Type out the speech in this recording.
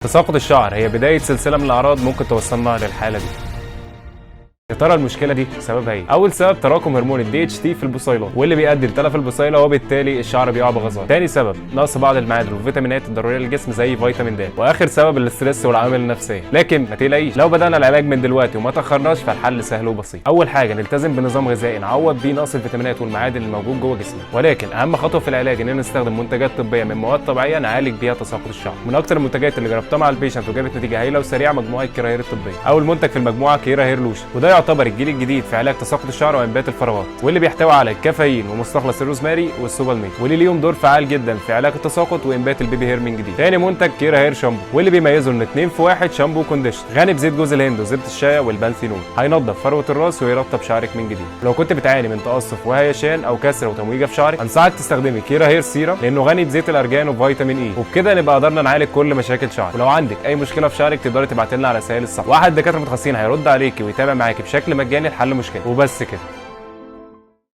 تساقط الشعر هي بداية سلسلة من الأعراض ممكن توصلنا للحالة دي. يا ترى المشكله دي سببها ايه؟ اول سبب تراكم هرمون الدي اتش تي في البصيلات واللي بيؤدي لتلف البصيله وبالتالي الشعر بيقع بغزاره. تاني سبب نقص بعض المعادن والفيتامينات الضروريه للجسم زي فيتامين د. واخر سبب الاسترس والعوامل النفسيه. لكن ما تقلقيش، لو بدانا العلاج من دلوقتي وما تاخرناش فالحل سهل وبسيط. اول حاجه نلتزم بنظام غذائي نعوض بيه نقص الفيتامينات والمعادن الموجود جوه جسمنا، ولكن اهم خطوه في العلاج اننا نستخدم منتجات طبيه من مواد طبيعيه نعالج بيها تساقط الشعر. من اكتر المنتجات اللي جربتها مع البيشنت وجابت نتيجه هايله وسريعه مجموعه كيرا هير الطبيه. اول منتج في المجموعه كيرا هير لوشن، وده يعتبر الجيل الجديد في علاج تساقط الشعر وانبات الفراغات، واللي بيحتوي على الكافيين ومستخلص الروزماري والسوبالميت، واللي ليهم دور فعال جدا في علاج التساقط وانبات البيبي هير من جديد. تاني منتج كيرا هير شامبو، واللي بيميزه ان 2 في 1 شامبو كونديشن غني بزيت جوز الهند وزبده الشيا والبالثينول، هينضف فروه الراس ويرطب شعرك من جديد. لو كنت بتعاني من تقصف وهيشان او كسره وتمويجه في شعرك انصحك تستخدمي كيرا هير سيرم لانه غني بزيت الارجان وفيتامين اي، وبكده نبقى قدرنا نعالج كل مشاكل شعرك. ولو عندك اي مشكله في شعرك تقدري تبعتي لنا على رسائل الصفحه، واحد دكاتره متخصصين هيرد عليكي ويتابع معاكي بشكل مجاني لحل مشكلتك. وبس كده.